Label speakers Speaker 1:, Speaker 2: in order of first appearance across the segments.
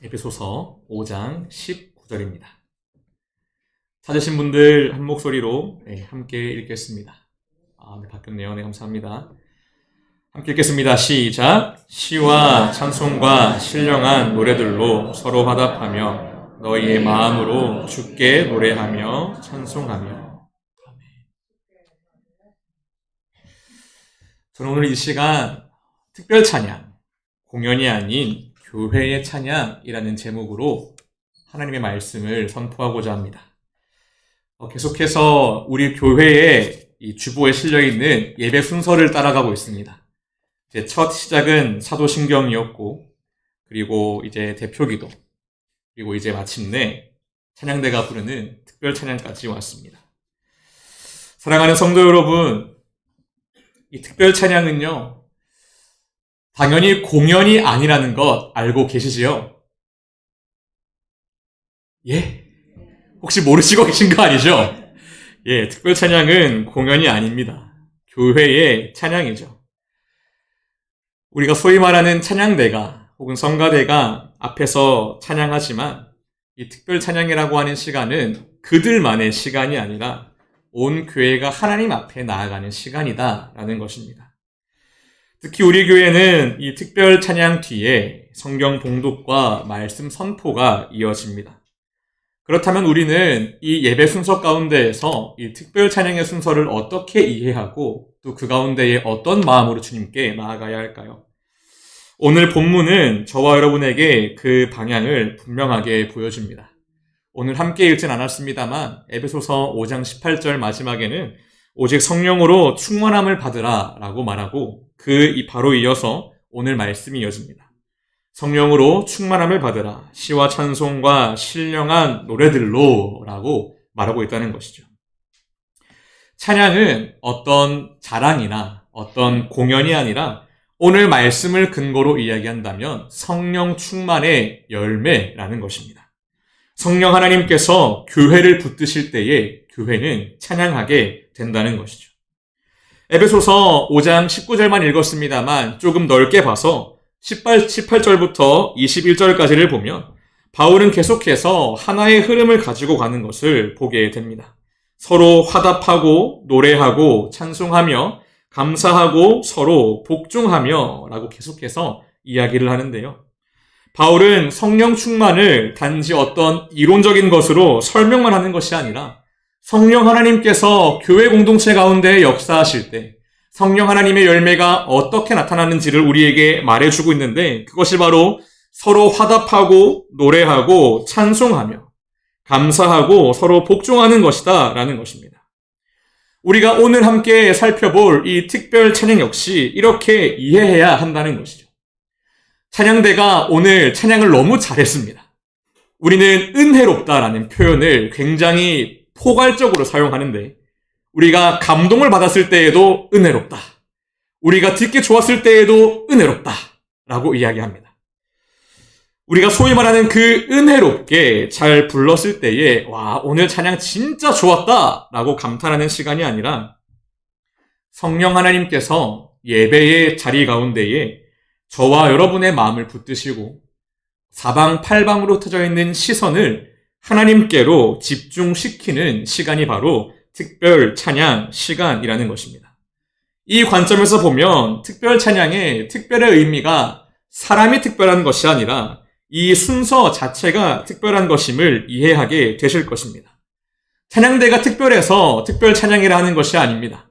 Speaker 1: 에베소서 5장 19절입니다. 찾으신 분들 한 목소리로 함께 읽겠습니다. 네, 바뀌었네요. 네, 감사합니다. 함께 읽겠습니다. 시작! 시와 찬송과 신령한 노래들로 서로 화답하며 너희의 마음으로 주께 노래하며 찬송하며. 저는 오늘 이 시간 특별 찬양, 공연이 아닌 교회의 찬양이라는 제목으로 하나님의 말씀을 선포하고자 합니다. 계속해서 우리 교회의 이 주보에 실려있는 예배 순서를 따라가고 있습니다. 이제 첫 시작은 사도신경이었고, 그리고 이제 대표기도, 그리고 이제 마침내 찬양대가 부르는 특별 찬양까지 왔습니다. 사랑하는 성도 여러분, 이 특별 찬양은요, 당연히 공연이 아니라는 것 알고 계시지요? 예? 혹시 모르시고 계신 거 아니죠? 예, 특별 찬양은 공연이 아닙니다. 교회의 찬양이죠. 우리가 소위 말하는 찬양대가 혹은 성가대가 앞에서 찬양하지만 이 특별 찬양이라고 하는 시간은 그들만의 시간이 아니라 온 교회가 하나님 앞에 나아가는 시간이다라는 것입니다. 특히 우리 교회는 이 특별 찬양 뒤에 성경 봉독과 말씀 선포가 이어집니다. 그렇다면 우리는 이 예배 순서 가운데에서 이 특별 찬양의 순서를 어떻게 이해하고 또 그 가운데에 어떤 마음으로 주님께 나아가야 할까요? 오늘 본문은 저와 여러분에게 그 방향을 분명하게 보여줍니다. 오늘 함께 읽진 않았습니다만 에베소서 5장 18절 마지막에는 오직 성령으로 충만함을 받으라 라고 말하고 바로 이어서 오늘 말씀이 이어집니다. 성령으로 충만함을 받으라 시와 찬송과 신령한 노래들로 라고 말하고 있다는 것이죠. 찬양은 어떤 자랑이나 어떤 공연이 아니라 오늘 말씀을 근거로 이야기한다면 성령 충만의 열매라는 것입니다. 성령 하나님께서 교회를 붙드실 때에 교회는 찬양하게 된다는 것이죠. 에베소서 5장 19절만 읽었습니다만 조금 넓게 봐서 18절부터 21절까지를 보면 바울은 계속해서 하나의 흐름을 가지고 가는 것을 보게 됩니다. 서로 화답하고 노래하고 찬송하며 감사하고 서로 복종하며 라고 계속해서 이야기를 하는데요. 바울은 성령 충만을 단지 어떤 이론적인 것으로 설명만 하는 것이 아니라 성령 하나님께서 교회 공동체 가운데 역사하실 때 성령 하나님의 열매가 어떻게 나타나는지를 우리에게 말해주고 있는데 그것이 바로 서로 화답하고 노래하고 찬송하며 감사하고 서로 복종하는 것이다 라는 것입니다. 우리가 오늘 함께 살펴볼 이 특별 찬양 역시 이렇게 이해해야 한다는 것이죠. 찬양대가 오늘 찬양을 너무 잘했습니다. 우리는 은혜롭다라는 표현을 굉장히 포괄적으로 사용하는데 우리가 감동을 받았을 때에도 은혜롭다. 우리가 듣기 좋았을 때에도 은혜롭다. 라고 이야기합니다. 우리가 소위 말하는 그 은혜롭게 잘 불렀을 때에 와 오늘 찬양 진짜 좋았다. 라고 감탄하는 시간이 아니라 성령 하나님께서 예배의 자리 가운데에 저와 여러분의 마음을 붙드시고 사방팔방으로 흩어져 있는 시선을 하나님께로 집중시키는 시간이 바로 특별 찬양 시간이라는 것입니다. 이 관점에서 보면 특별 찬양의 특별의 의미가 사람이 특별한 것이 아니라 이 순서 자체가 특별한 것임을 이해하게 되실 것입니다. 찬양대가 특별해서 특별 찬양이라 하는 것이 아닙니다.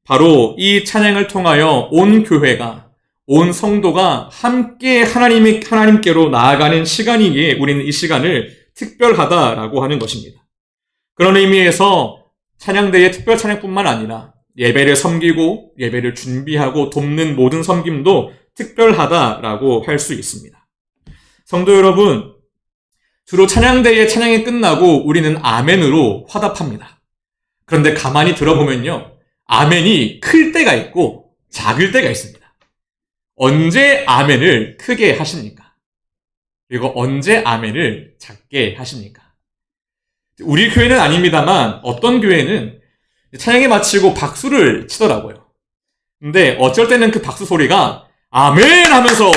Speaker 1: 바로 이 찬양을 통하여 온 교회가 온 성도가 함께 하나님께로 나아가는 시간이기에 우리는 이 시간을 특별하다라고 하는 것입니다. 그런 의미에서 찬양대의 특별 찬양뿐만 아니라 예배를 섬기고 예배를 준비하고 돕는 모든 섬김도 특별하다라고 할 수 있습니다. 성도 여러분, 주로 찬양대의 찬양이 끝나고 우리는 아멘으로 화답합니다. 그런데 가만히 들어보면요, 아멘이 클 때가 있고 작을 때가 있습니다. 언제 아멘을 크게 하십니까? 그리고 언제 아멘을 작게 하십니까? 우리 교회는 아닙니다만 어떤 교회는 찬양이 마치고 박수를 치더라고요. 근데 어쩔 때는 그 박수 소리가 아멘 하면서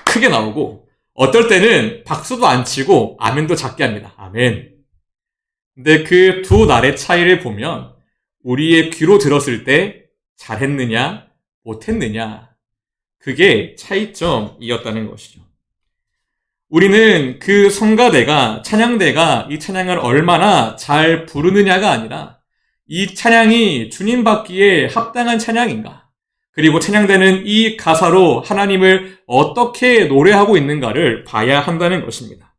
Speaker 1: 크게 나오고 어떨 때는 박수도 안 치고 아멘도 작게 합니다. 아멘. 근데 그 두 날의 차이를 보면 우리의 귀로 들었을 때 잘했느냐, 못했느냐, 그게 차이점이었다는 것이죠. 우리는 그 성가대가, 찬양대가 이 찬양을 얼마나 잘 부르느냐가 아니라 이 찬양이 주님 받기에 합당한 찬양인가, 그리고 찬양대는 이 가사로 하나님을 어떻게 노래하고 있는가를 봐야 한다는 것입니다.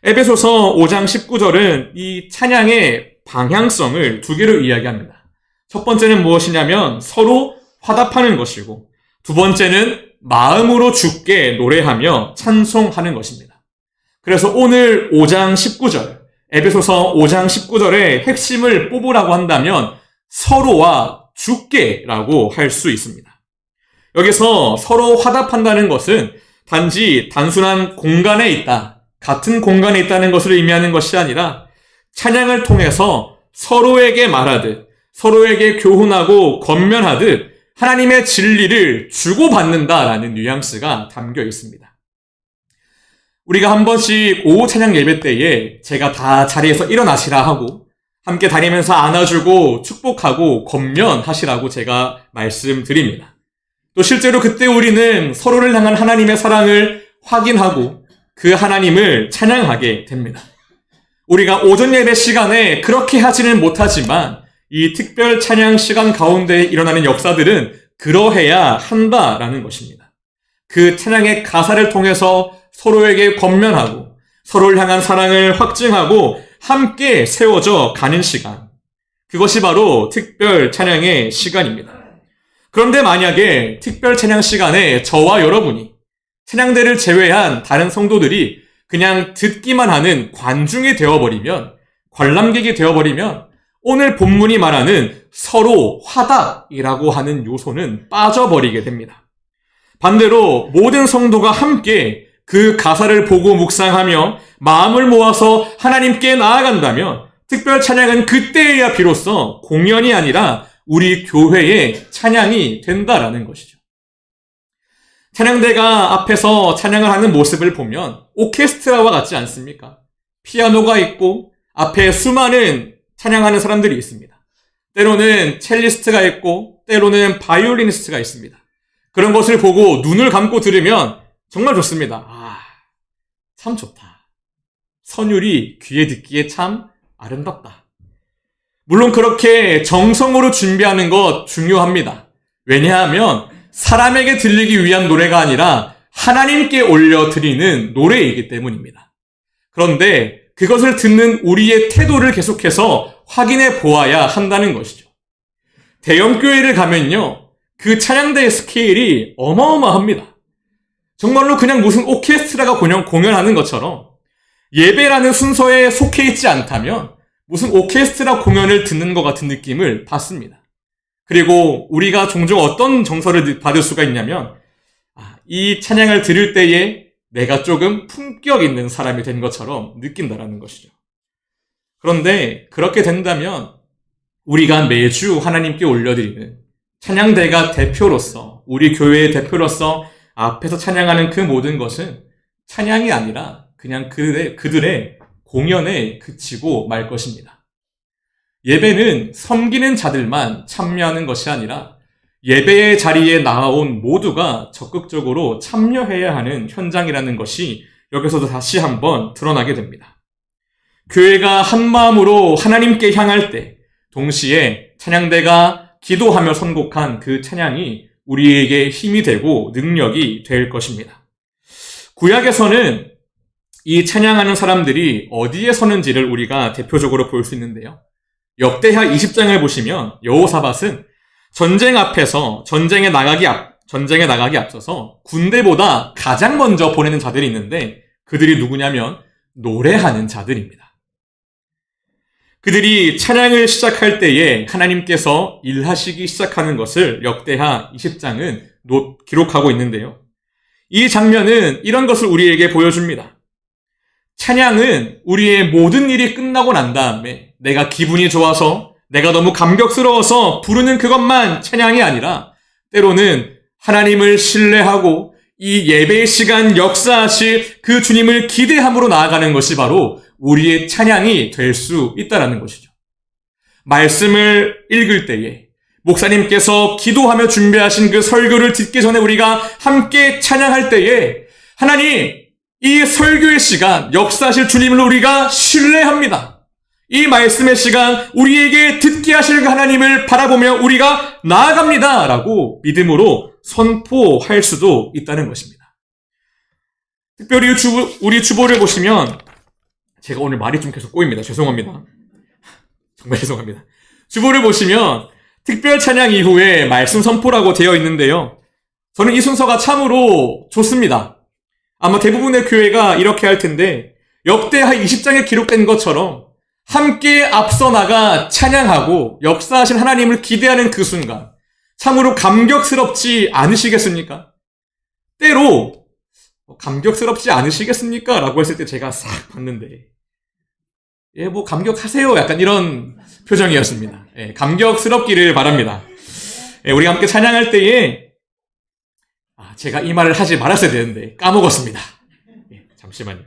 Speaker 1: 에베소서 5장 19절은 이 찬양의 방향성을 두 개로 이야기합니다. 첫 번째는 무엇이냐면 서로 화답하는 것이고, 두 번째는 마음으로 주께 노래하며 찬송하는 것입니다. 그래서 오늘 5장 19절, 에베소서 5장 19절의 핵심을 뽑으라고 한다면 서로와 주께라고 할 수 있습니다. 여기서 서로 화답한다는 것은 단지 단순한 공간에 있다, 같은 공간에 있다는 것을 의미하는 것이 아니라 찬양을 통해서 서로에게 말하듯, 서로에게 교훈하고 권면하듯 하나님의 진리를 주고받는다라는 뉘앙스가 담겨 있습니다. 우리가 한 번씩 오후 찬양 예배 때에 제가 다 자리에서 일어나시라 하고 함께 다니면서 안아주고 축복하고 권면하시라고 제가 말씀드립니다. 또 실제로 그때 우리는 서로를 향한 하나님의 사랑을 확인하고 그 하나님을 찬양하게 됩니다. 우리가 오전 예배 시간에 그렇게 하지는 못하지만 이 특별 찬양 시간 가운데 일어나는 역사들은 그러해야 한다라는 것입니다. 그 찬양의 가사를 통해서 서로에게 권면하고 서로를 향한 사랑을 확증하고 함께 세워져 가는 시간, 그것이 바로 특별 찬양의 시간입니다. 그런데 만약에 특별 찬양 시간에 저와 여러분이 찬양대를 제외한 다른 성도들이 그냥 듣기만 하는 관중이 되어버리면, 관람객이 되어버리면 오늘 본문이 말하는 서로 화답이라고 하는 요소는 빠져버리게 됩니다. 반대로 모든 성도가 함께 그 가사를 보고 묵상하며 마음을 모아서 하나님께 나아간다면 특별 찬양은 그때에야 비로소 공연이 아니라 우리 교회의 찬양이 된다라는 것이죠. 찬양대가 앞에서 찬양을 하는 모습을 보면 오케스트라와 같지 않습니까? 피아노가 있고 앞에 수많은 찬양하는 사람들이 있습니다. 때로는 첼리스트가 있고 때로는 바이올리니스트가 있습니다. 그런 것을 보고 눈을 감고 들으면 정말 좋습니다. 참 좋다. 선율이 귀에 듣기에 참 아름답다. 물론 그렇게 정성으로 준비하는 것 중요합니다. 왜냐하면 사람에게 들리기 위한 노래가 아니라 하나님께 올려드리는 노래이기 때문입니다. 그런데 그것을 듣는 우리의 태도를 계속해서 확인해 보아야 한다는 것이죠. 대형교회를 가면요, 그 찬양대의 스케일이 어마어마합니다. 정말로 그냥 무슨 오케스트라가 공연하는 것처럼 예배라는 순서에 속해 있지 않다면 무슨 오케스트라 공연을 듣는 것 같은 느낌을 받습니다. 그리고 우리가 종종 어떤 정서를 받을 수가 있냐면, 이 찬양을 들을 때에 내가 조금 품격 있는 사람이 된 것처럼 느낀다라는 것이죠. 그런데 그렇게 된다면 우리가 매주 하나님께 올려드리는 찬양대가 대표로서, 우리 교회의 대표로서 앞에서 찬양하는 그 모든 것은 찬양이 아니라 그냥 그들의 공연에 그치고 말 것입니다. 예배는 섬기는 자들만 참여하는 것이 아니라 예배의 자리에 나온 모두가 적극적으로 참여해야 하는 현장이라는 것이 여기서도 다시 한번 드러나게 됩니다. 교회가 한마음으로 하나님께 향할 때 동시에 찬양대가 기도하며 선곡한 그 찬양이 우리에게 힘이 되고 능력이 될 것입니다. 구약에서는 이 찬양하는 사람들이 어디에 서는지를 우리가 대표적으로 볼 수 있는데요. 역대하 20장을 보시면 여호사밧은 전쟁에 나가기 앞서서 군대보다 가장 먼저 보내는 자들이 있는데 그들이 누구냐면 노래하는 자들입니다. 그들이 찬양을 시작할 때에 하나님께서 일하시기 시작하는 것을 역대하 20장은 기록하고 있는데요. 이 장면은 이런 것을 우리에게 보여줍니다. 찬양은 우리의 모든 일이 끝나고 난 다음에 내가 기분이 좋아서, 내가 너무 감격스러워서 부르는 그것만 찬양이 아니라 때로는 하나님을 신뢰하고 이 예배의 시간 역사하실 그 주님을 기대함으로 나아가는 것이 바로 우리의 찬양이 될 수 있다는 것이죠. 말씀을 읽을 때에 목사님께서 기도하며 준비하신 그 설교를 듣기 전에 우리가 함께 찬양할 때에 하나님, 이 설교의 시간, 역사하실 주님을 우리가 신뢰합니다. 이 말씀의 시간, 우리에게 듣게 하실 하나님을 바라보며 우리가 나아갑니다. 라고 믿음으로 선포할 수도 있다는 것입니다. 특별히 우리 주보를 보시면, 제가 오늘 말이 좀 계속 꼬입니다. 죄송합니다. 정말 죄송합니다. 주보를 보시면 특별 찬양 이후에 말씀 선포라고 되어 있는데요. 저는 이 순서가 참으로 좋습니다. 아마 대부분의 교회가 이렇게 할 텐데 역대하 20장에 기록된 것처럼 함께 앞서 나가 찬양하고 역사하신 하나님을 기대하는 그 순간 참으로 감격스럽지 않으시겠습니까? 때로 감격스럽지 않으시겠습니까? 라고 했을 때 제가 싹 봤는데 감격하세요. 약간 이런 표정이었습니다. 감격스럽기를 바랍니다. 우리가 함께 찬양할 때에 제가 이 말을 하지 말았어야 되는데 까먹었습니다. 잠시만요.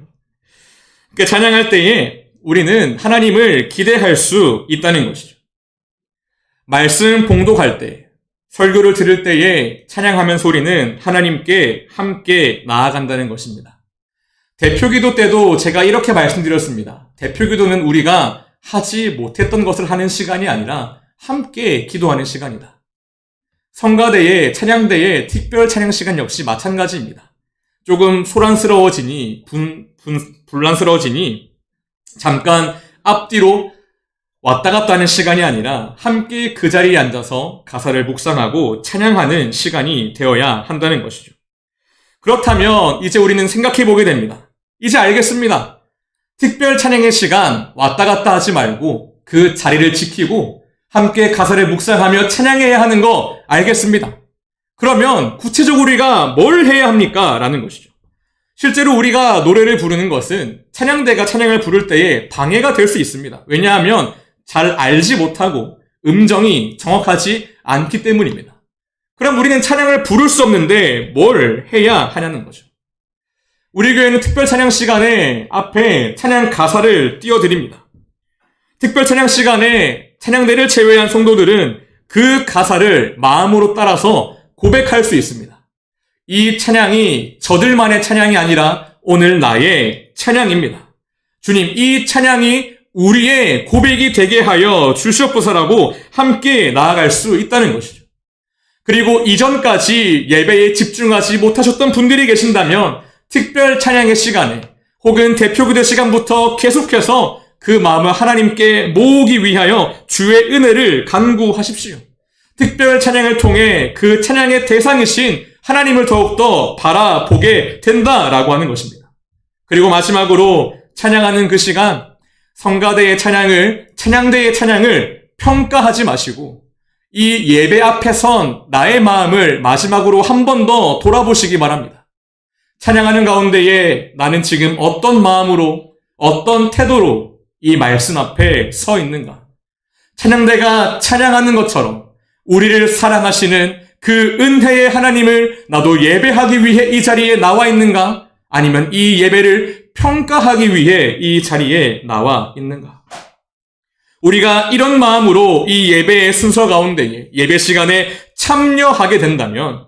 Speaker 1: 그러니까 찬양할 때에 우리는 하나님을 기대할 수 있다는 것이죠. 말씀 봉독할 때, 설교를 들을 때에 찬양하면 소리는 하나님께 함께 나아간다는 것입니다. 대표기도 때도 제가 이렇게 말씀드렸습니다. 대표기도는 우리가 하지 못했던 것을 하는 시간이 아니라 함께 기도하는 시간이다. 성가대의 찬양대의 특별 찬양 시간 역시 마찬가지입니다. 조금 소란스러워지니 분란스러워지니 잠깐 앞뒤로 왔다 갔다 하는 시간이 아니라 함께 그 자리에 앉아서 가사를 묵상하고 찬양하는 시간이 되어야 한다는 것이죠. 그렇다면 이제 우리는 생각해 보게 됩니다. 이제 알겠습니다. 특별 찬양의 시간 왔다 갔다 하지 말고 그 자리를 지키고 함께 가사를 묵상하며 찬양해야 하는 거 알겠습니다. 그러면 구체적으로 우리가 뭘 해야 합니까? 라는 것이죠. 실제로 우리가 노래를 부르는 것은 찬양대가 찬양을 부를 때에 방해가 될 수 있습니다. 왜냐하면 잘 알지 못하고 음정이 정확하지 않기 때문입니다. 그럼 우리는 찬양을 부를 수 없는데 뭘 해야 하냐는 거죠. 우리 교회는 특별 찬양 시간에 앞에 찬양 가사를 띄워드립니다. 특별 찬양 시간에 찬양대를 제외한 성도들은 그 가사를 마음으로 따라서 고백할 수 있습니다. 이 찬양이 저들만의 찬양이 아니라 오늘 나의 찬양입니다. 주님, 이 찬양이 우리의 고백이 되게 하여 주시옵소서라고 함께 나아갈 수 있다는 것이죠. 그리고 이전까지 예배에 집중하지 못하셨던 분들이 계신다면 특별 찬양의 시간에 혹은 대표기도 시간부터 계속해서 그 마음을 하나님께 모으기 위하여 주의 은혜를 간구하십시오. 특별 찬양을 통해 그 찬양의 대상이신 하나님을 더욱더 바라보게 된다라고 하는 것입니다. 그리고 마지막으로 찬양하는 그 시간, 성가대의 찬양을, 찬양대의 찬양을 평가하지 마시고 이 예배 앞에 선 나의 마음을 마지막으로 한 번 더 돌아보시기 바랍니다. 찬양하는 가운데에 나는 지금 어떤 마음으로, 어떤 태도로 이 말씀 앞에 서 있는가? 찬양대가 찬양하는 것처럼 우리를 사랑하시는 그 은혜의 하나님을 나도 예배하기 위해 이 자리에 나와 있는가? 아니면 이 예배를 평가하기 위해 이 자리에 나와 있는가? 우리가 이런 마음으로 이 예배의 순서 가운데에 예배 시간에 참여하게 된다면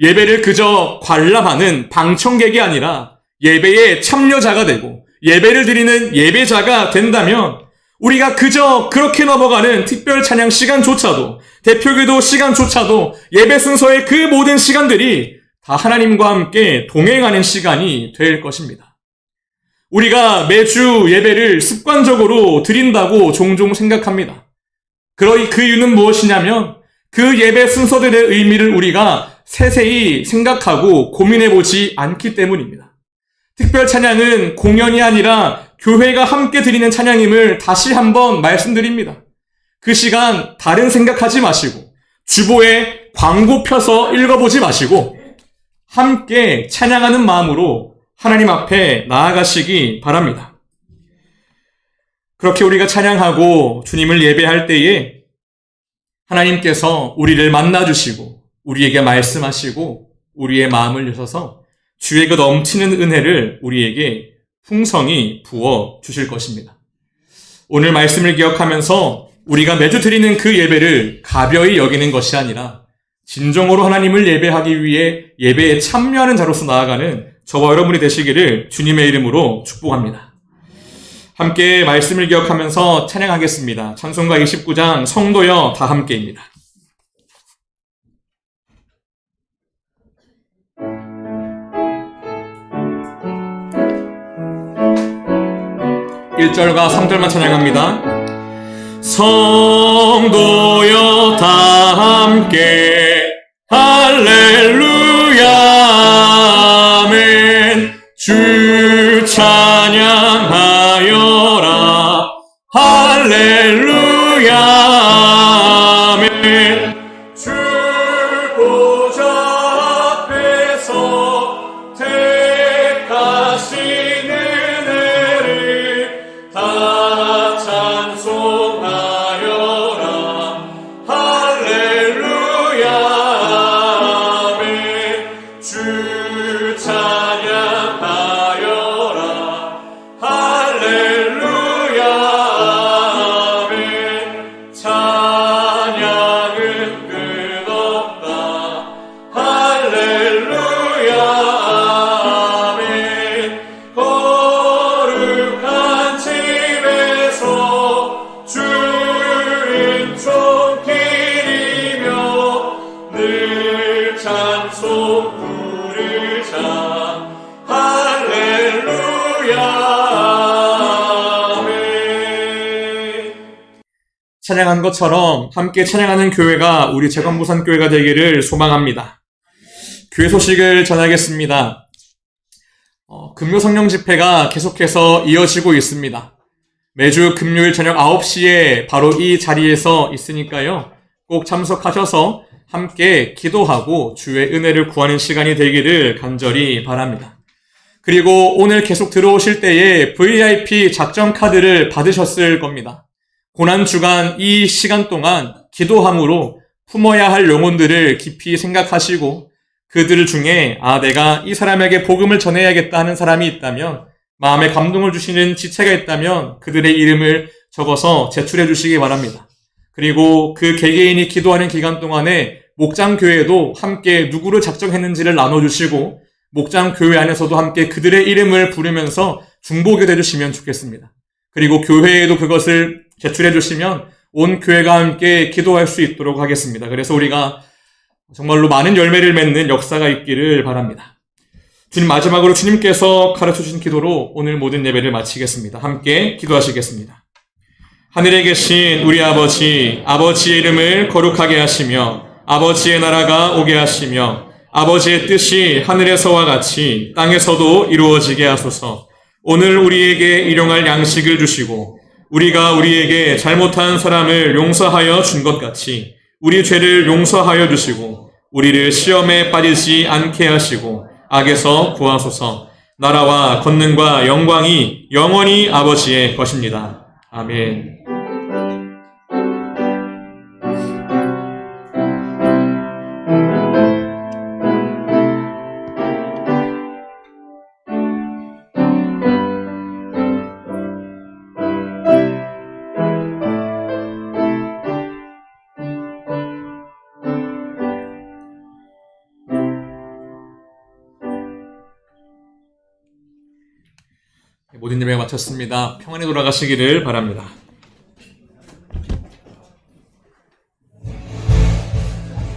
Speaker 1: 예배를 그저 관람하는 방청객이 아니라 예배의 참여자가 되고 예배를 드리는 예배자가 된다면 우리가 그저 그렇게 넘어가는 특별 찬양 시간조차도 대표기도 시간조차도 예배 순서의 그 모든 시간들이 다 하나님과 함께 동행하는 시간이 될 것입니다. 우리가 매주 예배를 습관적으로 드린다고 종종 생각합니다. 그 이유는 무엇이냐면 그 예배 순서들의 의미를 우리가 세세히 생각하고 고민해보지 않기 때문입니다. 특별 찬양은 공연이 아니라 교회가 함께 드리는 찬양임을 다시 한번 말씀드립니다. 그 시간 다른 생각하지 마시고 주보에 광고 펴서 읽어보지 마시고 함께 찬양하는 마음으로 하나님 앞에 나아가시기 바랍니다. 그렇게 우리가 찬양하고 주님을 예배할 때에 하나님께서 우리를 만나주시고 우리에게 말씀하시고 우리의 마음을 여셔서 주의 그 넘치는 은혜를 우리에게 풍성히 부어 주실 것입니다. 오늘 말씀을 기억하면서 우리가 매주 드리는 그 예배를 가벼이 여기는 것이 아니라 진정으로 하나님을 예배하기 위해 예배에 참여하는 자로서 나아가는 저와 여러분이 되시기를 주님의 이름으로 축복합니다. 함께 말씀을 기억하면서 찬양하겠습니다. 찬송가 29장 성도여 다 함께입니다. 1절과 3절만 찬양합니다. 성도여 다 함께 할렐루야 아멘. 주 찬양하여라 할렐루야 아멘. 주 보좌 앞에서 택하신 은혜를 다 찬송하여라 할렐루야 아멘. 주 찬양하여라 할렐루야 아멘. 찬양은 끝없다 할렐루야 아멘. 거룩한 집에서 주인 손길이며 늘 찬송 부르자 할렐루야 아멘. 찬양한 것처럼 함께 찬양하는 교회가 우리 재건부산교회가 되기를 소망합니다. 교회 소식을 전하겠습니다. 금요 성령 집회가 계속해서 이어지고 있습니다. 매주 금요일 저녁 9시에 바로 이 자리에서 있으니까요. 꼭 참석하셔서 함께 기도하고 주의 은혜를 구하는 시간이 되기를 간절히 바랍니다. 그리고 오늘 계속 들어오실 때에 VIP 작전 카드를 받으셨을 겁니다. 고난주간 이 시간 동안 기도함으로 품어야 할 영혼들을 깊이 생각하시고 그들 중에 내가 이 사람에게 복음을 전해야겠다 하는 사람이 있다면 마음에 감동을 주시는 지체가 있다면 그들의 이름을 적어서 제출해 주시기 바랍니다. 그리고 그 개개인이 기도하는 기간 동안에 목장교회도 함께 누구를 작정했는지를 나눠주시고 목장교회 안에서도 함께 그들의 이름을 부르면서 중보기도 해주시면 좋겠습니다. 그리고 교회에도 그것을 제출해 주시면 온 교회가 함께 기도할 수 있도록 하겠습니다. 그래서 우리가 정말로 많은 열매를 맺는 역사가 있기를 바랍니다. 주님, 마지막으로 주님께서 가르쳐주신 기도로 오늘 모든 예배를 마치겠습니다. 함께 기도하시겠습니다. 하늘에 계신 우리 아버지, 아버지의 이름을 거룩하게 하시며 아버지의 나라가 오게 하시며 아버지의 뜻이 하늘에서와 같이 땅에서도 이루어지게 하소서. 오늘 우리에게 일용할 양식을 주시고 우리가 우리에게 잘못한 사람을 용서하여 준 것 같이 우리 죄를 용서하여 주시고 우리를 시험에 빠지지 않게 하시고 악에서 구하소서. 나라와 권능과 영광이 영원히 아버지의 것입니다. 아멘. 모든 예배 마쳤습니다. 평안히 돌아가시기를 바랍니다.